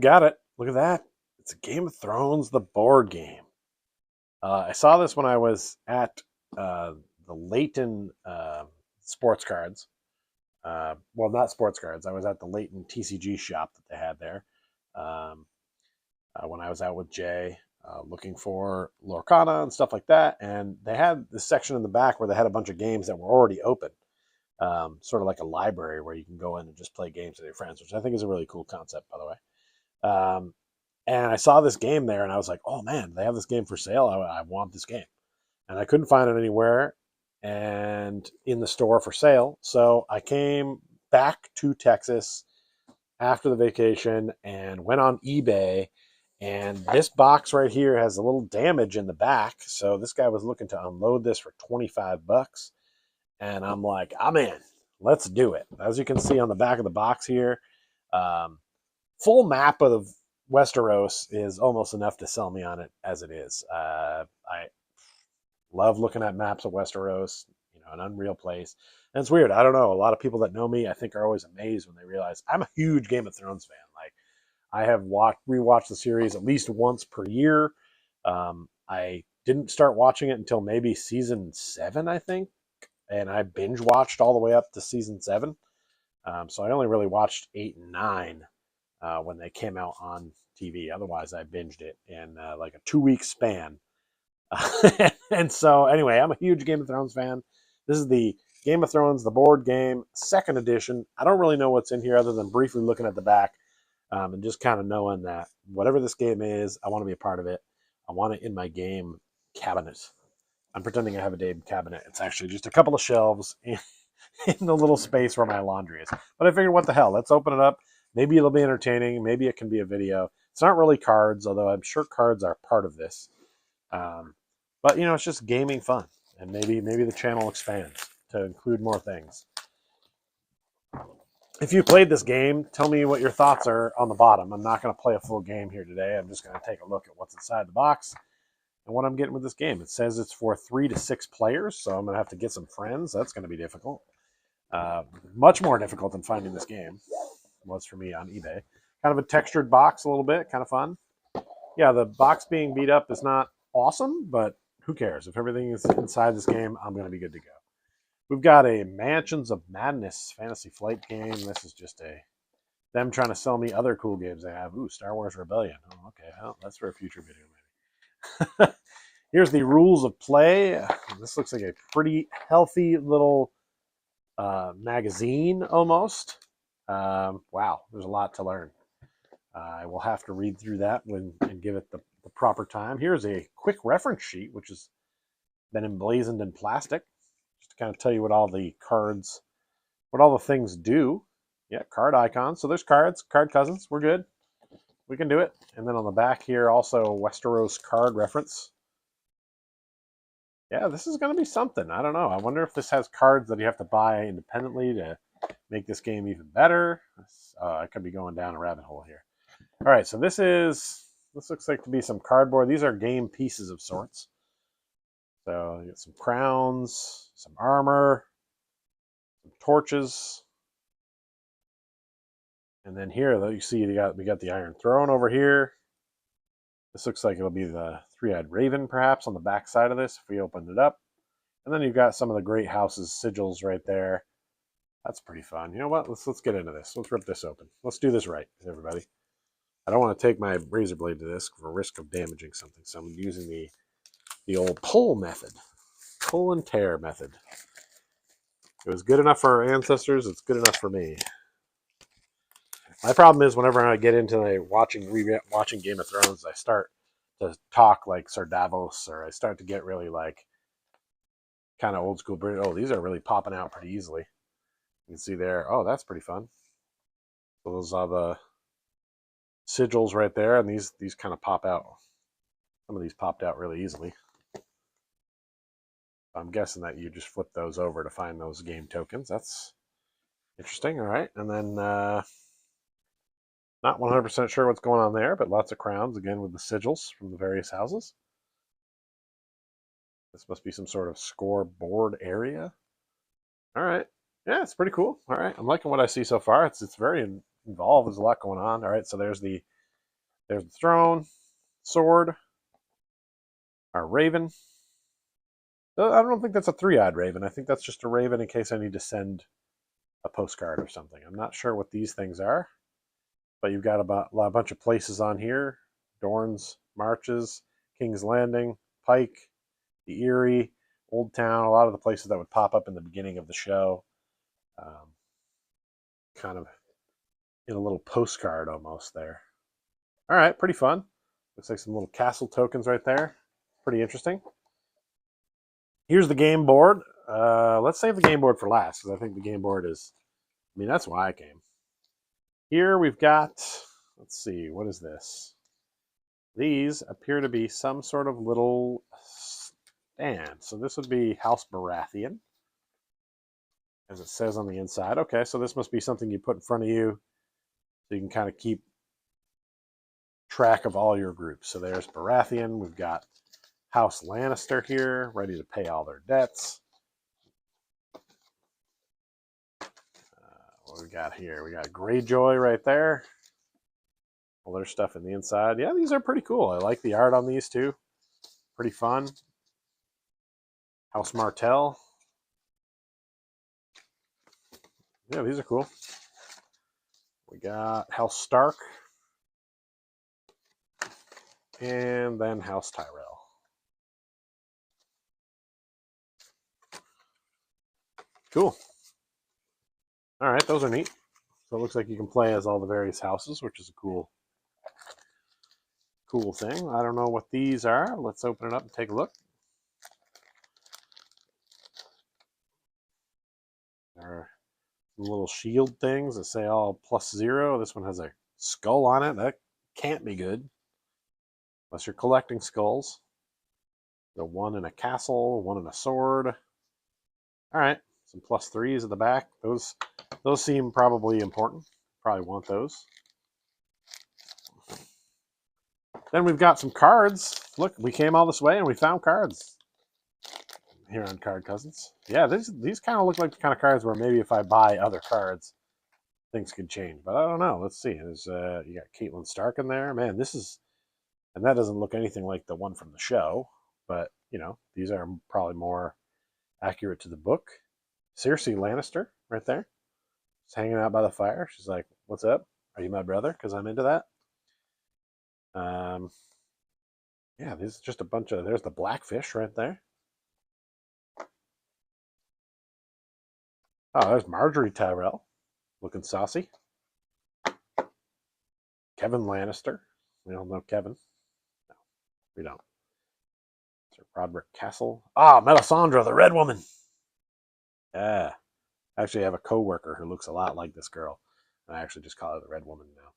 got it. Look at that. It's a Game of Thrones, the board game. I saw this when I was at the Leighton sports cards. Well, not sports cards. I was at the Leighton TCG shop that they had there um, when I was out with Jay looking for Lorcana and stuff like that. And they had this section in the back where they had a bunch of games that were already open, sort of like a library where you can go in and just play games with your friends, which I think is a really cool concept, by the way. And I saw this game there, and I was like, "Oh man, they have this game for sale. I want this game." And I couldn't find it anywhere, and in the store for sale. So I came back to Texas after the vacation and went on eBay. And this box right here has a little damage in the back. So this guy was looking to unload this for 25 bucks. And I'm like, I'm in. Let's do it. As you can see on the back of the box here, um, full map of Westeros is almost enough to sell me on it as it is. I love looking at maps of Westeros, an unreal place. And it's weird. I don't know. A lot of people that know me, I think, are always amazed when they realize I'm a huge Game of Thrones fan. Like, I have rewatched the series at least once per year. I didn't start watching it until maybe season 7, I think, and I binge watched all the way up to season 7. So I only really watched 8 and 9 when they came out on TV. Otherwise, I binged it in like a 2-week span. And so, anyway, I'm a huge Game of Thrones fan. This is the Game of Thrones, the board game, second edition. I don't really know what's in here other than briefly looking at the back and just kind of knowing that whatever this game is, I want to be a part of it. I want it in my game cabinet. I'm pretending I have a game cabinet. It's actually just a couple of shelves in the little space where my laundry is. But I figured, what the hell? Let's open it up. Maybe it'll be entertaining. Maybe it can be a video. It's not really cards, although I'm sure cards are part of this. But it's just gaming fun, and maybe the channel expands to include more things. If you played this game, tell me what your thoughts are on the bottom. I'm not going to play a full game here today. I'm just going to take a look at what's inside the box and what I'm getting with this game. It says it's for 3 to 6 players, so I'm going to have to get some friends. That's going to be difficult. Much more difficult than finding this game was for me on eBay. Kind of a textured box a little bit, kind of fun. Yeah, the box being beat up is not awesome, but who cares? If everything is inside this game, I'm going to be good to go. We've got a Mansions of Madness Fantasy Flight game. This is just them trying to sell me other cool games they have. Ooh, Star Wars Rebellion. Oh, okay. Well, that's for a future video, maybe. Here's the rules of play. This looks like a pretty healthy little magazine almost. Wow, there's a lot to learn. I will have to read through that and give it the proper time. Here's a quick reference sheet, which has been emblazoned in plastic, just to kind of tell you what all the cards, what all the things do. Yeah, card icons. So there's cards, card cousins. We're good. We can do it. And then on the back here, also Westeros card reference. Yeah, this is going to be something. I don't know. I wonder if this has cards that you have to buy independently to make this game even better. I could be going down a rabbit hole here. All right, so this looks like to be some cardboard. These are game pieces of sorts. So you get some crowns, some armor, some torches. And then here, though, you see we got the Iron Throne over here. This looks like it'll be the Three-Eyed Raven, perhaps, on the back side of this if we opened it up. And then you've got some of the Great House's sigils right there. That's pretty fun. You know what? Let's get into this. Let's rip this open. Let's do this right, everybody. I don't want to take my razor blade to this for risk of damaging something, so I'm using the old pull method. Pull and tear method. It was good enough for our ancestors, it's good enough for me. My problem is whenever I get into watching Game of Thrones, I start to talk like Sir Davos, or I start to get really like kind of old school British. Oh, these are really popping out pretty easily. You can see there. Oh, that's pretty fun. So those are the sigils right there, and these kind of pop out. Some of these popped out really easily. I'm guessing that you just flip those over to find those game tokens. That's interesting. All right, and then not 100% sure what's going on there, but lots of crowns again with the sigils from the various houses. This must be some sort of scoreboard area. All right, yeah, it's pretty cool. All right, I'm liking what I see so far. It's very involved. There's a lot going on. All right, so there's the There's the throne, sword, our raven. I don't think that's a three-eyed raven. I think that's just a raven in case I need to send a postcard or something. I'm not sure what these things are, but you've got a bunch of places on here. Dorns, Marches, King's Landing, Pike, the Erie, Old Town, a lot of the places that would pop up in the beginning of the show. Kind of in a little postcard almost there. All right, pretty fun. Looks like some little castle tokens right there. Pretty interesting. Here's the game board. Let's save the game board for last because I think the game board is, I mean, that's why I came. Here we've got, let's see, what is this? These appear to be some sort of little stand. So this would be House Baratheon, as it says on the inside. Okay, so this must be something you put in front of you so you can kind of keep track of all your groups. So there's Baratheon. We've got House Lannister here, ready to pay all their debts. What we got here? We got Greyjoy right there. All their stuff in the inside. Yeah, these are pretty cool. I like the art on these too. Pretty fun. House Martell. Yeah, these are cool. We got House Stark. And then House Tyrell. Cool. All right, those are neat. So it looks like you can play as all the various houses, which is a cool thing. I don't know what these are. Let's open it up and take a look. There are little shield things that say all +0. This one has a skull on it. That can't be good unless you're collecting skulls. The one in a castle, one in a sword. All right, some +3s at the back. Those seem probably important. Probably want those. Then we've got some cards. Look, we came all this way and we found cards here on Card Cousins. Yeah, these kind of look like the kind of cards where maybe if I buy other cards, things could change. But I don't know. Let's see. There's you got Catelyn Stark in there. Man, this is, and that doesn't look anything like the one from the show. But you know, these are probably more accurate to the book. Cersei Lannister, right there, just hanging out by the fire. She's like, "What's up? Are you my brother? Because I'm into that." Yeah, this is just a bunch of. There's the Blackfish right there. Oh, there's Marjorie Tyrell, looking saucy. Kevin Lannister. We don't know Kevin. No, we don't. Sir Roderick Castle. Ah, Melisandre, the Red Woman. Yeah. Actually, I have a coworker who looks a lot like this girl. And I actually just call her the Red Woman now.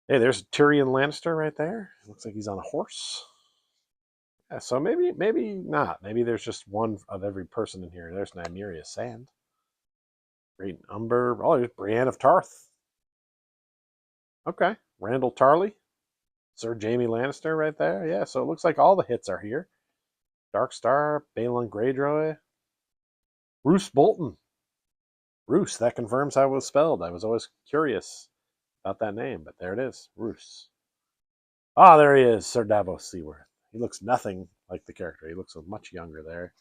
Hey, there's Tyrion Lannister right there. Looks like he's on a horse. Yeah, so maybe not. Maybe there's just one of every person in here. There's Nymeria Sand. Great Umber. Oh, there's Brienne of Tarth. Okay. Randall Tarley. Sir Jaime Lannister right there. Yeah, so it looks like all the hits are here. Dark Star, Balon Greyjoy, Roose Bolton. Roose, that confirms how it was spelled. I was always curious about that name, but there it is, Roose. Ah, there he is, Sir Davos Seaworth. He looks nothing like the character. He looks much younger there.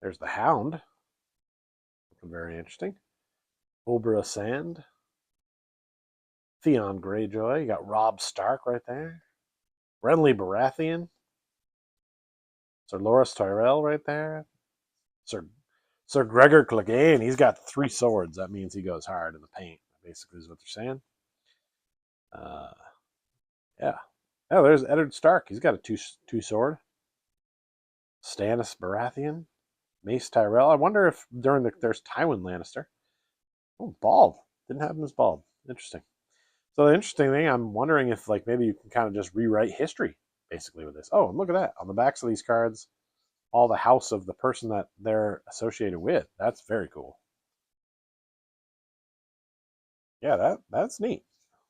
There's the Hound. Looking very interesting. Obra Sand. Theon Greyjoy. You got Robb Stark right there. Renly Baratheon. Sir Loras Tyrell right there. Sir Gregor Clegane. He's got 3 swords. That means he goes hard in the paint, basically is what they're saying. Yeah. Oh, there's Eddard Stark. He's got a two sword. Stannis Baratheon. Mace Tyrell. I wonder if there's Tywin Lannister. Oh, bald. Didn't have him as bald. Interesting. So the interesting thing, I'm wondering if like maybe you can kind of just rewrite history basically with this. Oh, and look at that. On the backs of these cards, all the house of the person that they're associated with. That's very cool. Yeah, that's neat.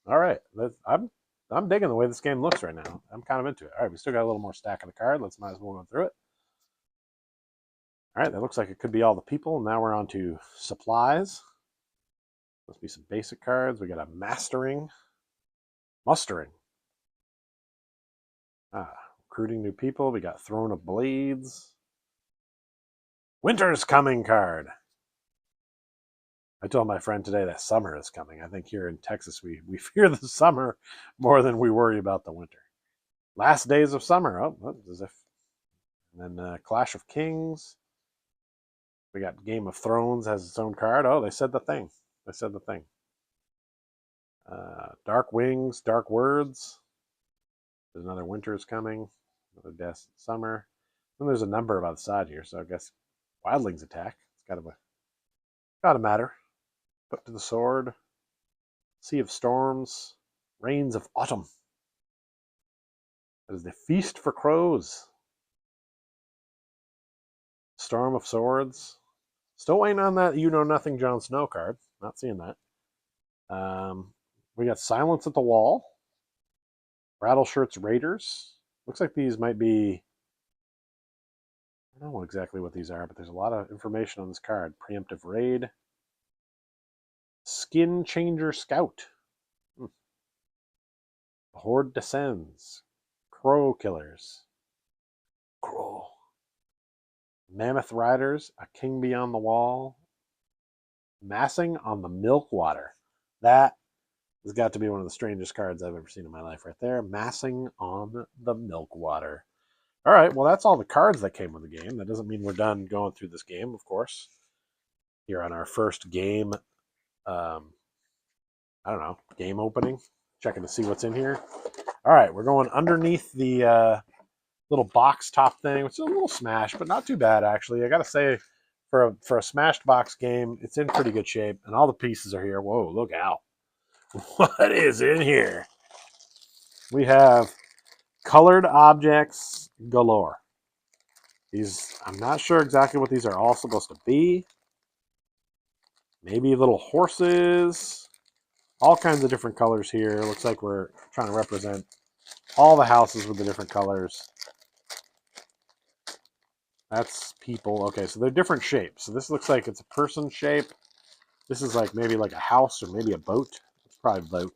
All right. I'm digging the way this game looks right now. I'm kind of into it. All right, we still got a little more stack of the card. Might as well go through it. All right, that looks like it could be all the people. Now we're on to supplies. Must be some basic cards. We got a mustering. Recruiting new people. We got Throne of Blades. Winter's coming card. I told my friend today that summer is coming. I think here in Texas we fear the summer more than we worry about the winter. Last days of summer. Oh, as if. And then Clash of Kings. We got Game of Thrones has its own card. Oh, they said the thing. Dark Wings, Dark Words. There's another Winter is coming. Another Death Summer. And there's a number about the side here, so I guess Wildlings attack. It's gotta matter. Put to the Sword. Sea of Storms. Rains of Autumn. That is the Feast for Crows. Storm of Swords. Still waiting on that You Know Nothing Jon Snow card. Not seeing that. We got Silence at the Wall. Rattleshirt's Raiders. Looks like these might be... I don't know exactly what these are, but there's a lot of information on this card. Preemptive Raid. Skin Changer Scout. The Horde Descends. Crow Killers. Crow. Mammoth Riders. A King Beyond the Wall. Massing on the Milkwater. That has got to be one of the strangest cards I've ever seen in my life right there. Massing on the Milkwater. All right, well, that's all the cards that came with the game. That doesn't mean we're done going through this game, of course. Here on our first game, I don't know, game opening. Checking to see what's in here. All right, we're going underneath the little box top thing, which is a little smashed, but not too bad, actually. I got to say, for a smashed box game, it's in pretty good shape, and all the pieces are here. Whoa, look out. What is in here? We have colored objects galore. These, I'm not sure exactly what these are all supposed to be. Maybe little horses. All kinds of different colors here. Looks like we're trying to represent all the houses with the different colors. That's people. Okay, so they're different shapes. So this looks like it's a person shape. This is like maybe like a house or maybe a boat. It's probably a boat.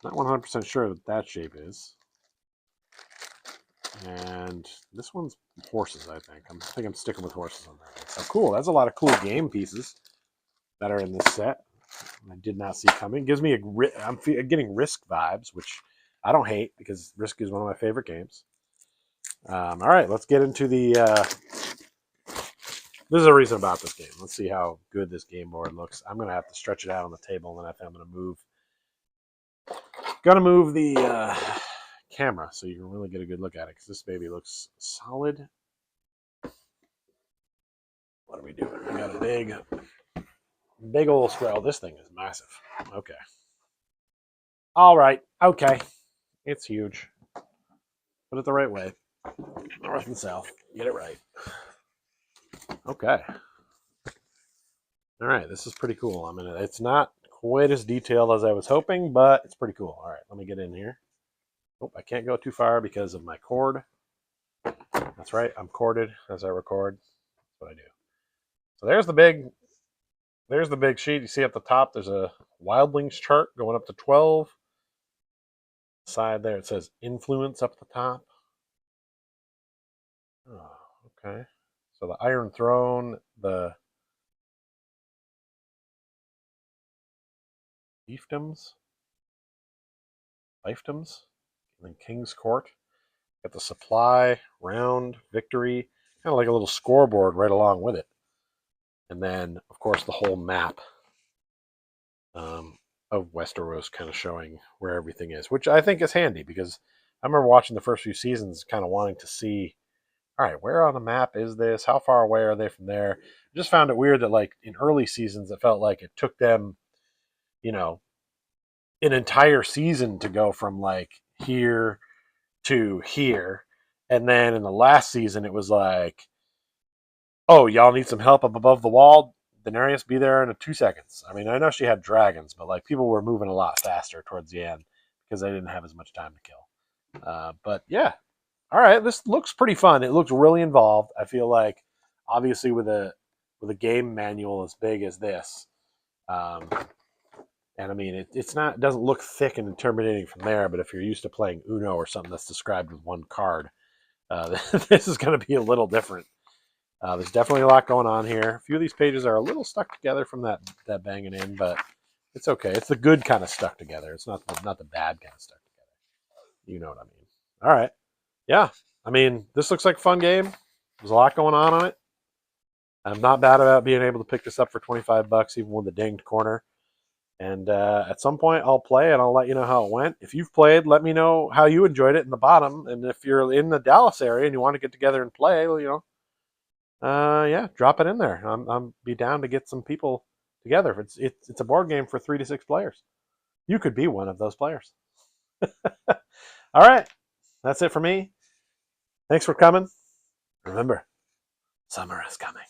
Not 100% sure what that shape is. And this one's horses, I think. I think I'm sticking with horses on that. So cool. That's a lot of cool game pieces that are in this set. I did not see coming. It gives me I'm getting Risk vibes, which I don't hate because Risk is one of my favorite games. All right, let's get into the... There's a reason about this game. Let's see how good this game board looks. I'm going to have to stretch it out on the table, and I think I'm going to move the camera so you can really get a good look at it, because this baby looks solid. What are we doing? We got a big old swell. This thing is massive. Okay. All right. Okay. It's huge. Put it the right way. North and south. Get it right. Okay. All right. This is pretty cool. I mean, it's not quite as detailed as I was hoping, but it's pretty cool. All right. Let me get in here. Oh, I can't go too far because of my cord. That's right. I'm corded as I record. That's what I do. So there's the big sheet. You see at the top, there's a Wildlings chart going up to 12. Side there, it says influence up at the top. Oh, okay. So the Iron Throne, the fiefdoms, and then King's Court. Got the supply, round, victory, kind of like a little scoreboard right along with it. And then, of course, the whole map of Westeros kind of showing where everything is, which I think is handy because I remember watching the first few seasons kind of wanting to see, all right, where on the map is this? How far away are they from there? I just found it weird that, like, in early seasons, it felt like it took them, an entire season to go from, like, here to here. And then in the last season, it was like, oh, y'all need some help up above the wall? Daenerys, be there in 2 seconds. I mean, I know she had dragons, but like people were moving a lot faster towards the end because they didn't have as much time to kill. But yeah, all right, this looks pretty fun. It looks really involved. I feel like, obviously, with a with a game manual as big as this. And I mean, it doesn't look thick and intimidating from there, but if you're used to playing Uno or something that's described with one card, this is going to be a little different. There's definitely a lot going on here. A few of these pages are a little stuck together from that banging in, but it's okay. It's the good kind of stuck together. It's not the bad kind of stuck together. You know what I mean? All right. Yeah. I mean, this looks like a fun game. There's a lot going on it. I'm not bad about being able to pick this up for $25, even with the dinged corner. And at some point, I'll play and I'll let you know how it went. If you've played, let me know how you enjoyed it in the bottom. And if you're in the Dallas area and you want to get together and play, well, yeah, drop it in there. I'm be down to get some people together. It's a board game for 3 to 6 players. You could be one of those players. All right, that's it for me. Thanks for coming. Remember, summer is coming.